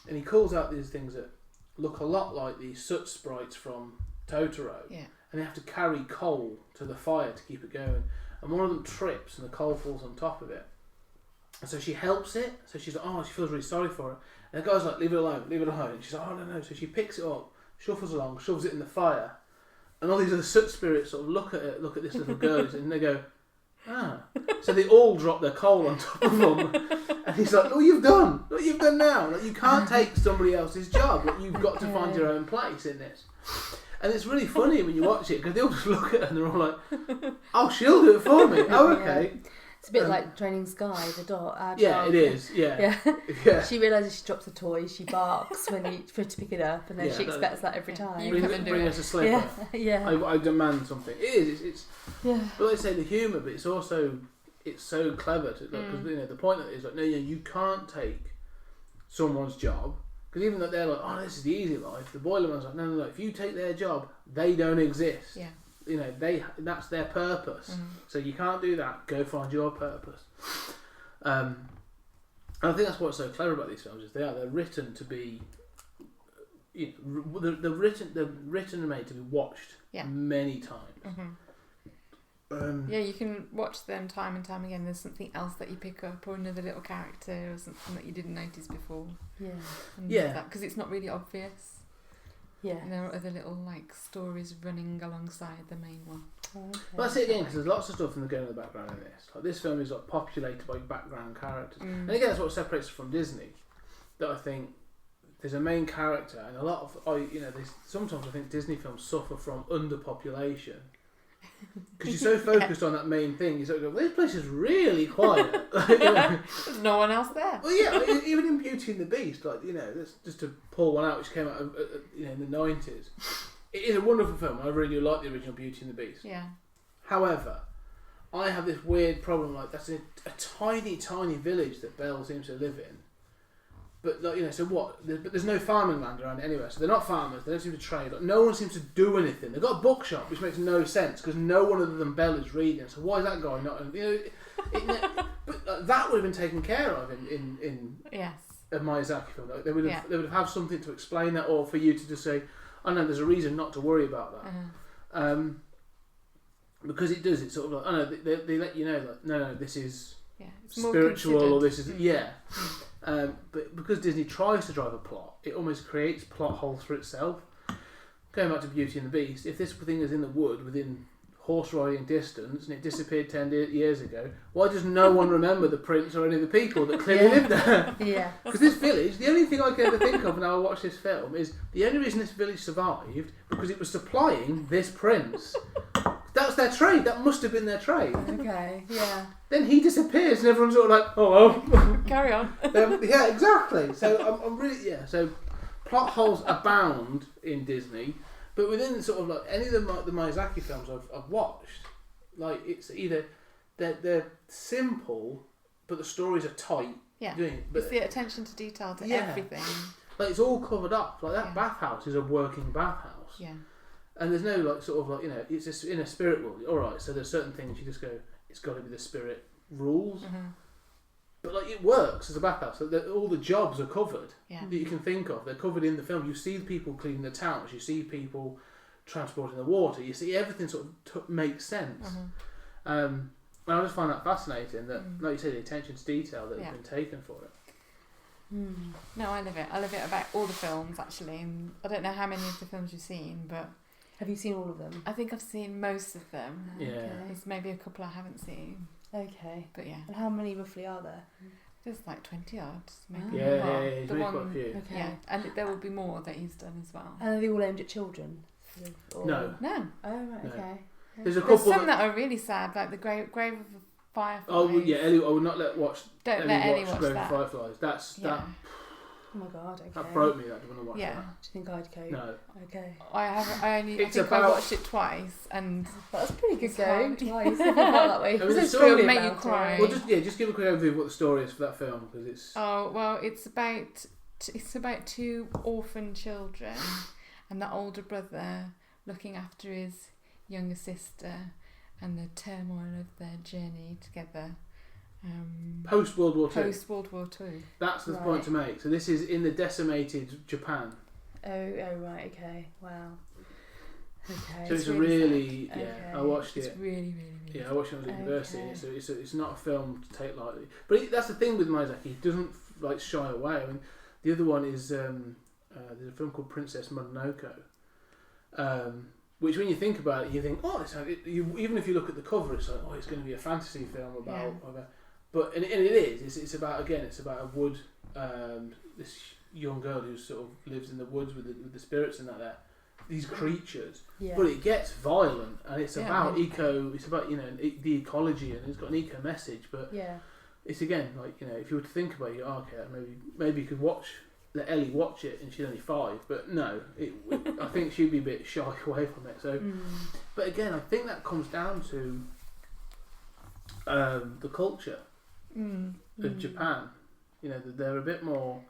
A: And he calls out these things that look a lot like the soot sprites from Totoro, and they have to carry coal to the fire to keep it going. And one of them trips, and the coal falls on top of it. And so she helps it. So she's like, "Oh," she feels really sorry for it. And the guy's like, "Leave it alone, leave it alone." And she's like, "Oh no." So she picks it up, shuffles along, shoves it in the fire, and all these other soot spirits sort of look at this little girl, and they go, "Ah." So they all drop their coal on top of them. And he's like, "What you've done now. Like, you can't take somebody else's job. Like, you've got to find your own place in this." And it's really funny when you watch it because they all just look at her and they're all like, "Oh, she'll do it for me. Oh, okay."
C: It's a bit like Training Sky, the dog.
A: Yeah, it is. Yeah.
C: She realises she drops a toy, she barks for her to pick it up, and then she expects that every time.
A: Bring us a slipper.
C: Yeah.
A: I demand something. It is. It's. Yeah. But like I say, the humour, but it's also it's so clever to because the point is like, no, you can't take someone's job, because even though they're like, oh, this is the easy life, the boiler man's like, no, if you take their job, they don't exist. That's their purpose, so you can't do that. Go find your purpose. And I think that's what's so clever about these films is they're written to be, they're written and made to be watched many times.
D: You can watch them time and time again. There's something else that you pick up, or another little character, or something that you didn't notice before. Because it's not really obvious. And there are other little like stories running alongside the main one.
A: Well, that's it again, because there's lots of stuff going on in the background in this. Like this film is like populated by background characters, and again, that's what separates it from Disney. That I think there's a main character, and a lot of sometimes I think Disney films suffer from underpopulation. Because you're so focused on that main thing, you sort of go, this place is really quiet.
D: There's no one else there.
A: Well, yeah, even in Beauty and the Beast, that's just to pull one out, which came out, in the 90s. It is a wonderful film. I really like the original Beauty and the Beast.
D: Yeah.
A: However, I have this weird problem. Like that's a tiny, tiny village that Belle seems to live in. But so what? But there's no farming land around it anywhere, so they're not farmers. They don't seem to trade. Like, no one seems to do anything. They've got a bookshop, which makes no sense because no one other than Belle is reading. So why is that guy not? But that would have been taken care of in a Miyazaki film. Like, they would have had something to explain that, or for you to just say, "Oh no, there's a reason not to worry about that." Because it does. It's sort of like, oh no, they let you know that no, this is spiritual, or this is but because Disney tries to drive a plot, it almost creates plot holes for itself. Going back to Beauty and the Beast, if this thing is in the wood within horse riding distance and it disappeared 10 years ago, why does no one remember the prince or any of the people that clearly lived there? Because this village, the only thing I can ever think of when I watch this film is the only reason this village survived because it was supplying this prince. That's their trade. That must have been their trade.
C: Okay, yeah. Then
A: he disappears and everyone's sort of like, oh well.
D: Carry on.
A: Yeah, exactly. So I'm really, so plot holes abound in Disney, but within sort of like any of the Miyazaki films I've watched, like it's either they're simple, but the stories are tight.
D: Yeah.
A: But
D: it's the attention to detail to everything.
A: Like it's all covered up. Like that bathhouse is a working bathhouse.
D: Yeah.
A: And there's no like sort of like it's just in a spirit world. All right, so there's certain things you just go, it's got to be the spirit rules. But like it works as a bathhouse. So all the jobs are covered that you can think of. They're covered in the film. You see people cleaning the towns. You see people transporting the water. You see everything sort of makes sense. And I just find that fascinating. That, like you say, the attention to detail that has been taken for it.
D: No, I love it. I love it about all the films actually. And I don't know how many of the films you've seen, but
C: have you seen all of them?
D: I think I've seen most of them.
A: Yeah.
C: Okay.
D: There's maybe a couple I haven't seen.
C: Okay.
D: But yeah.
C: And how many roughly are there?
D: There's like 20 odd, maybe.
A: Yeah, he's really quite a few.
C: Okay.
D: Yeah, and there will be more that he's done as well.
C: And are they all aimed at children?
A: No.
D: No.
C: Oh, right,
A: No.
C: okay.
A: There's a couple.
D: There's some that are really sad, like the Grave of the Fireflies.
A: Oh yeah, Ellie. I would not let
D: Don't let Ellie watch
A: Grave of
D: that.
A: Fireflies. That.
C: Oh my god, okay.
A: That broke me. That I didn't want to watch
D: Yeah.
A: that.
C: Do you think I'd cope?
A: No.
C: Okay.
D: I
A: It's
D: think I
A: about-
D: watched it twice, and
C: That's pretty good
D: It's
C: going.
D: hard.
C: Twice. I felt that way.
A: I mean,
C: There's
A: the
C: a
A: story
C: story
D: made you
C: about
D: cry.
C: it.
A: Well, just give a quick overview of what the story is for that film because it's.
D: oh well, it's about two orphan children, and the older brother looking after his younger sister, and the turmoil of their journey together.
A: Post World War II.
D: Post World War II.
A: That's the point to make. So this is in the decimated Japan.
C: Oh, right, okay. Wow. Okay.
A: So it's a
D: really
A: really
C: sad.
A: yeah.
C: Okay.
A: I watched
D: It's
A: it.
D: really
A: Yeah, I watched it when I was at university.
C: Okay.
A: So it's not a film to take lightly. But that's the thing with Miyazaki. He doesn't like shy away. I mean, the other one is there's a film called Princess Mononoke, which when you think about it, you think, oh, even if you look at the cover, it's like, oh, it's going to be a fantasy film about. But and it is. It's about a wood. This young girl who sort of lives in the woods with the spirits and that. These creatures, but it gets violent, and it's about It's about the ecology, and it's got an eco message. But it's again like if you were to think about it, okay, maybe you could let Ellie watch it, and she's only 5. But no, I think she'd be a bit shy away from it. So, but again, I think that comes down to the culture of Japan. You know, they're a bit more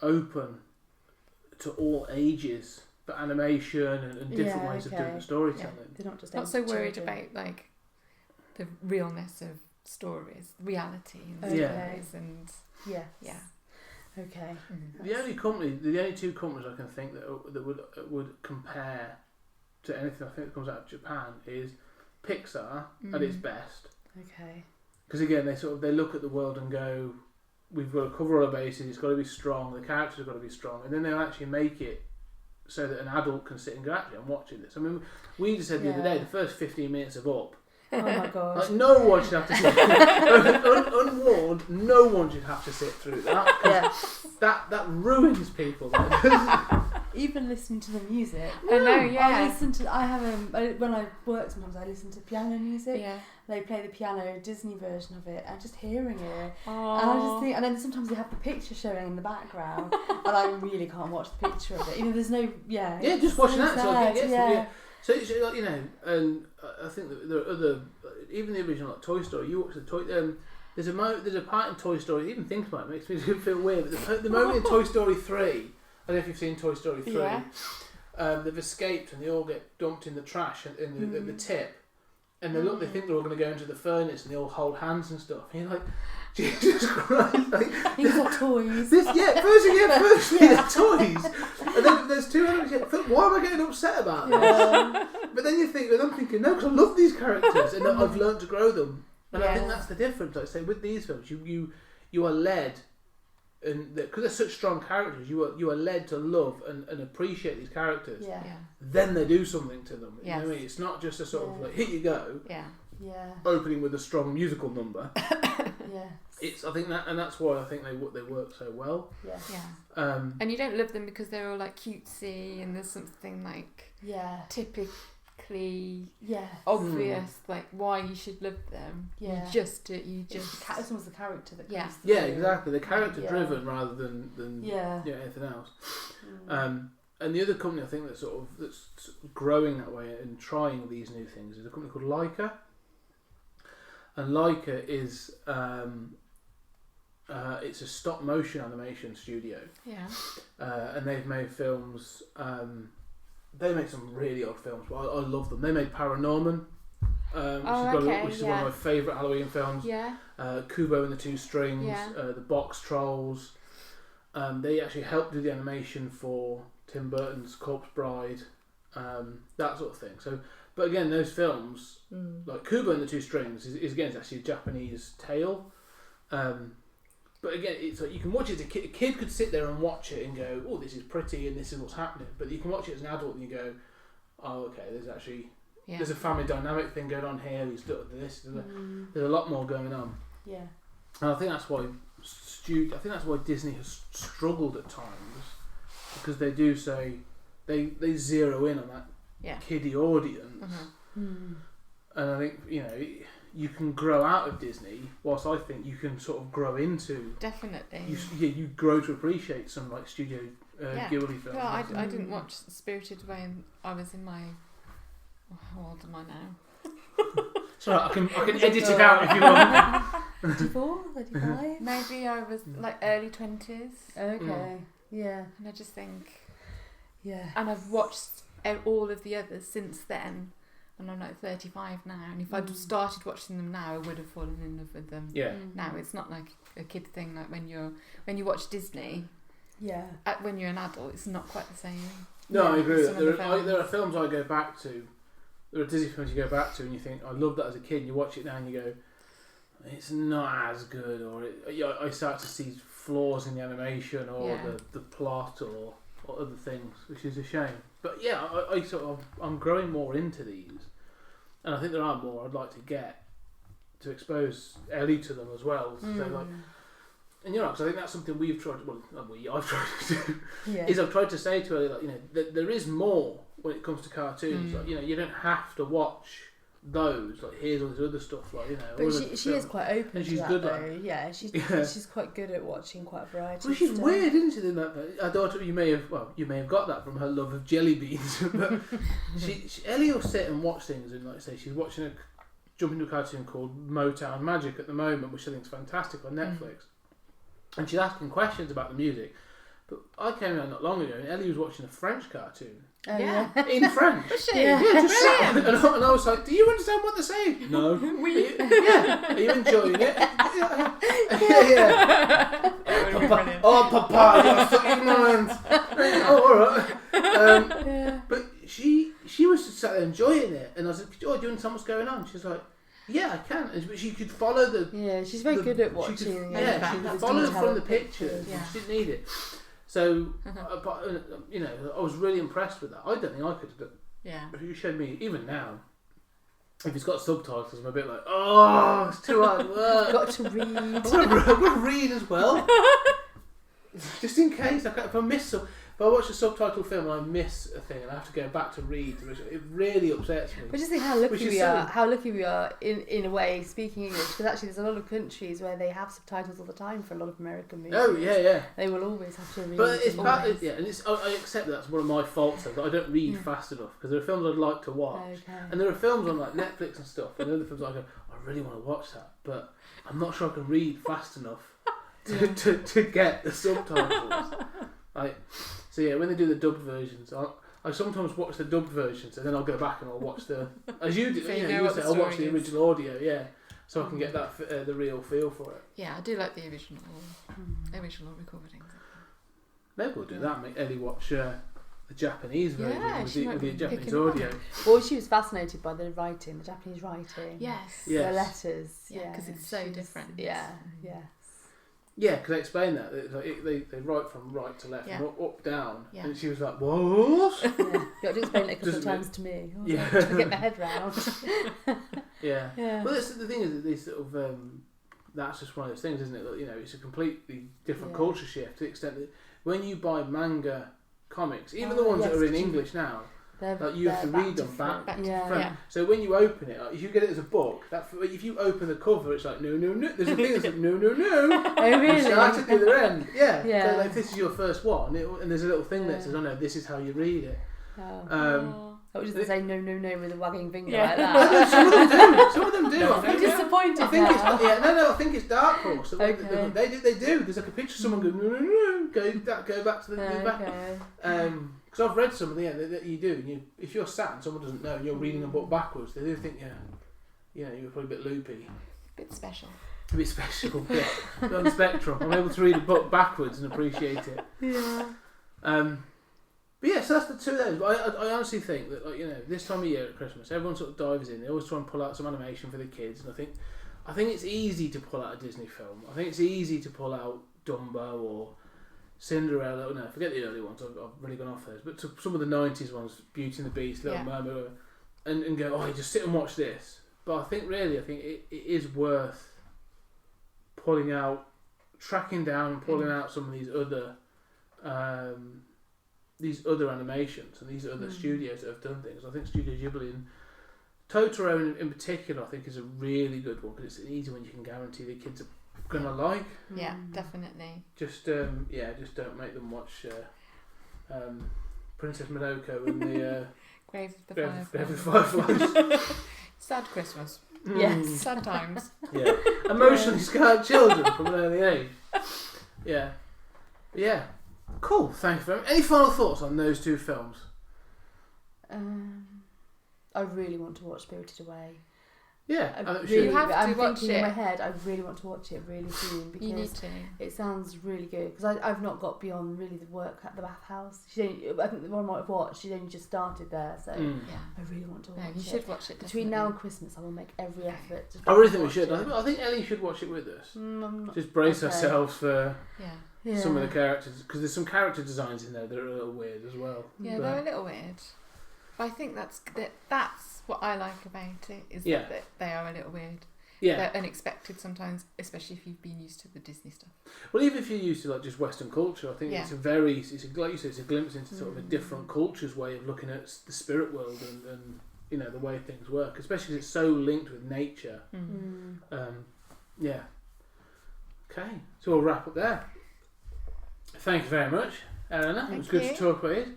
A: open to all ages for animation and different ways of doing the storytelling.
C: Yeah. They're not just
D: not so worried about like the realness of stories, reality and stories, and
C: yeah.
D: Okay.
A: The only two companies I can think that would compare to anything I think that comes out of Japan is Pixar at its best.
C: Okay.
A: Because again, they look at the world and go, we've got to cover all our bases. It's got to be strong. The characters have got to be strong, and then they'll actually make it so that an adult can sit and go, actually, I'm watching this. I mean, we just said the other day, the first 15 minutes of Up.
C: Oh my god!
A: Like, no one should have to sit unwarned. No one should have to sit through that.
C: Yeah.
A: That ruins people.
C: Even listening to the music.
D: I know. Yeah.
C: I have when I work sometimes I listen to piano music.
D: Yeah.
C: They play the piano Disney version of it, and just hearing it,
D: Aww.
C: and I just think, and then sometimes they have the picture showing in the background, and I really can't watch the picture of it. You know, there's no just
A: watching that.
C: Sad,
A: So you know, and I think that there are other, even the original like, Toy Story. You watch the toy. There's a part in Toy Story. Even think about it makes me feel weird. But the moment in Toy Story 3, I don't know if you've seen Toy Story 3.
D: Yeah.
A: They've escaped and they all get dumped in the trash in the tip. And they think they're all going to go into the furnace and they all hold hands and stuff. And you're like, Jesus Christ! Like,
C: these are toys.
A: Firstly, they're toys. And then there's two elements. Why am I getting upset about this? But then I'm thinking, no, because I love these characters and I've learned to grow them. And I think that's the difference. Like I say, with these films, you are led, and because they're such strong characters, you are led to love and appreciate these characters.
C: Yeah.
A: Then they do something to them.
D: Yes.
A: You know what I mean? It's not just a sort of like, here you go.
D: Yeah.
C: Yeah.
A: Opening with a strong musical number.
C: Yeah.
A: I think that's why I think they work so well.
C: Yeah.
D: Yeah. And you don't love them because they're all like cutesy and there's something like typically obvious like why you should love them.
C: Yeah.
D: You just
C: It's almost the character that comes
A: through. Yeah, exactly. The character driven rather than anything else. And the other company I think that's growing that way and trying these new things is a company called Leica. And Leica is it's a stop motion animation studio. Yeah. And they've made films. They make some really odd films, but I love them. They made Paranorman, which is one of my favourite Halloween films. Yeah. Kubo and the Two Strings. Yeah. The Box Trolls. They actually helped do the animation for Tim Burton's Corpse Bride, that sort of thing. So, but again, those films, like Kubo and the Two Strings, is again, it's actually a Japanese tale. But again, it's like you can watch it as a kid. A kid could sit there and watch it and go, "Oh, this is pretty, and this is what's happening." But you can watch it as an adult and you go, "Oh, okay, there's actually there's a family dynamic thing going on here. He's done this. There's a lot more going on."
C: Yeah.
A: And I think that's why Disney has struggled at times, because they do say they zero in on that kiddie audience. And I think you can grow out of Disney, whilst I think you can sort of grow into.
D: Definitely.
A: You grow to appreciate some like Studio Ghibili films.
D: Well, I didn't watch Spirited Away, and I was in my. How old am I now?
A: Sorry, I can edit it out if you want.
C: 34, 35?
D: Maybe I was like early 20s.
C: Okay. Yeah.
D: And I just think.
C: Yeah.
D: And I've watched all of the others since then. And I'm like 35 now, and if I'd started watching them now, I would have fallen in love with them. Yeah. Now it's not like a kid thing. Like when you watch Disney. Yeah. When you're an adult, it's not quite the same.
A: No, I agree. There are films I go back to. There are Disney films you go back to, and you think, I loved that as a kid. And you watch it now, and you go, it's not as good, or I start to see flaws in the animation, or the plot, or other things, which is a shame. But yeah, I'm growing more into these, and I think there are more I'd like to get to expose Ellie to them as well. So like, and because I think that's something I've tried to do. Is I've tried to say to Ellie, like, that there is more when it comes to cartoons. Like, you don't have to watch those. Like, here's all this other stuff. Like, you know.
C: But she is quite open
A: and
C: to
A: she's
C: that,
A: good,
C: though.
A: like,
C: Yeah, she's quite good at watching quite a variety.
A: Well,
C: of
A: she's
C: stuff.
A: weird, isn't she? I thought you may have got that from her love of jelly beans. But Ellie will sit and watch things, and like I say, she's watching jump into a cartoon called Motown Magic at the moment, which I think is fantastic on Netflix. And she's asking questions about the music. But I came out not long ago, and Ellie was watching a French cartoon.
C: Oh,
D: Yeah.
A: In French.
C: Yeah.
A: Yeah, just sat, and I was like, do you understand what they're saying? No. Are you enjoying it? Yeah. Papa, oh, Papa, you're so ignorant. Oh, alright. But she was sat there enjoying it, and I was like, oh, do you understand what's going on? She's like, yeah, I can. But she could follow the...
C: Yeah, she's very good at watching.
A: She could follow from the pictures. Yeah. She didn't need it. So, you know, I was really impressed with that. I don't think I could have done.
D: Yeah.
A: If you showed me, even now, if it's got subtitles, I'm a bit like, oh, it's too hard work.
C: You've got to read.
A: I'm going to read as well. Just in case. If I miss some... If I watch a subtitled film and I miss a thing and I have to go back to read, it really upsets me.
C: But just think how lucky we are. How lucky we are in a way speaking English, because actually there's a lot of countries where they have subtitles all the time for a lot of American movies.
A: Oh yeah.
C: They will always have to read.
A: But it's and it's I accept that's one of my faults though, that I don't read fast enough, because there are films I'd like to watch, and there are films on like Netflix and stuff, and other films I go, I really want to watch that, but I'm not sure I can read fast enough to get the subtitles. So yeah, when they do the dubbed versions, I sometimes watch the dubbed versions, and then I'll go back and I'll watch as you do. I'll watch the original audio, so I can get that the real feel for it.
D: Yeah, I do like the original recordings.
A: Maybe we'll do that. Make Ellie watch the Japanese version with the Japanese audio.
C: Well, she was fascinated by the writing, the Japanese writing.
D: Yes.
C: The letters.
D: Yeah, because it's so different.
C: Yeah.
A: Yeah, because I explained that. They write from right to left, and up, down.
D: Yeah.
A: And she was like, what?
C: Yeah. You have to explain it a couple of times to me. To get my head round.
A: Yeah. Well, the thing is that these sort of... that's just one of those things, isn't it? That, you know, it's a completely different culture shift to the extent that when you buy manga comics, even the ones that are in English now, you have to read them back to front. Yeah. So when you open it, if you get it as a book, if you open the cover, it's like no. There's a thing that's like no.
C: Oh really?
A: You start at the other end. Yeah. So like, if this is your first one, and there's a little thing that says, oh no, this is how you read it.
C: I was just say no with a wagging finger
D: like
C: that.
A: Well, some of them do.
C: I'm disappointed.
A: I think it's Dark Horse.
C: Okay.
A: They do. There's like a picture of someone going no. Go back to the back. Because I've read some of that you do. If you're sat and someone doesn't know, and you're reading a book backwards, they do think, you're probably a bit loopy.
D: A bit special.
A: Yeah. On the spectrum. I'm able to read a book backwards and appreciate it.
C: Yeah.
A: But yeah, so that's the two of those. But I honestly think that, like, this time of year at Christmas, everyone sort of dives in. They always try and pull out some animation for the kids, and I think it's easy to pull out a Disney film. I think it's easy to pull out Dumbo or Cinderella. No, forget the early ones. I've really gone off those. But to some of the 90s ones, Beauty and the Beast, Little Mermaid, and go, oh, just sit and watch this. But I think it is worth tracking down and pulling out some of these other animations and these other studios that have done things. I think Studio Ghibili and Totoro in particular, I think, is a really good one, because it's an easy one you can guarantee the kids are gonna like.
D: Yeah, definitely.
A: Just don't make them watch Princess Madoka and the
D: Grave of the
A: Fireflies.
D: Sad Christmas.
C: Yes.
D: Sad times.
A: Yeah. Emotionally scarred children from an early age. Yeah. But yeah. Cool, thank you very much. Any final thoughts on those two films?
C: I really want to watch Spirited Away.
A: Yeah,
C: I'm thinking in my head, I really want to watch it really soon, because
D: you need to.
C: It sounds really good, because I've not got beyond really the work at the bathhouse. I think the one I might have watched, she's only just started there, so I really want to watch it.
D: You should watch it.
C: Between now and Christmas, I will make every effort.
A: I really think we should. I think Ellie should watch it with us. Just brace ourselves for some of the characters, because there's some character designs in there that are a little weird as well.
D: Yeah, they're a little weird. But I think that's what I like about it, is that they are a little weird. Yeah. They're unexpected sometimes, especially if you've been used to the Disney stuff.
A: Well, even if you're used to like just Western culture, I think it's like you said, it's a glimpse into sort of a different culture's way of looking at the spirit world and you know, the way things work, especially because it's so linked with nature. Yeah. Okay, so we'll wrap up there. Thank you very much, Eleanor. It was good to talk with you.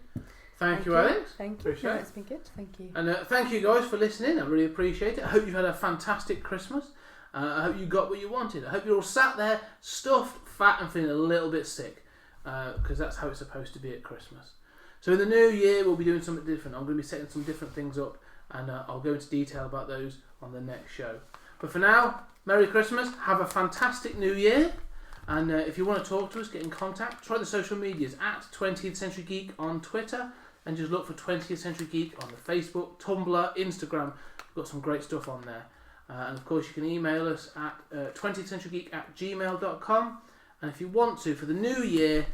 A: Thank you, Alex.
C: Thank you. No, it's been good. Thank you.
A: And thank you guys for listening. I really appreciate it. I hope you've had a fantastic Christmas. I hope you got what you wanted. I hope you're all sat there, stuffed, fat, and feeling a little bit sick, because that's how it's supposed to be at Christmas. So in the new year, we'll be doing something different. I'm going to be setting some different things up, and I'll go into detail about those on the next show. But for now, Merry Christmas. Have a fantastic new year. And if you want to talk to us, get in contact. Try the social medias at 20th Century Geek on Twitter, and just look for 20th Century Geek on the Facebook, Tumblr, Instagram. We've got some great stuff on there. And of course, you can email us at 20thcenturygeek@gmail.com. And if you want to, for the new year,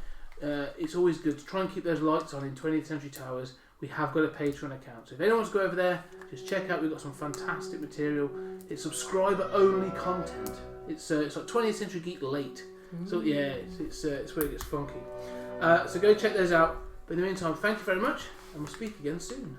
A: it's always good to try and keep those lights on in 20th Century Towers. We have got a Patreon account. So if anyone wants to go over there, just check out. We've got some fantastic material. It's subscriber-only content. It's like 20th Century Geek late. So yeah, it's where it gets funky. So go check those out. But in the meantime, thank you very much, and we'll speak again soon.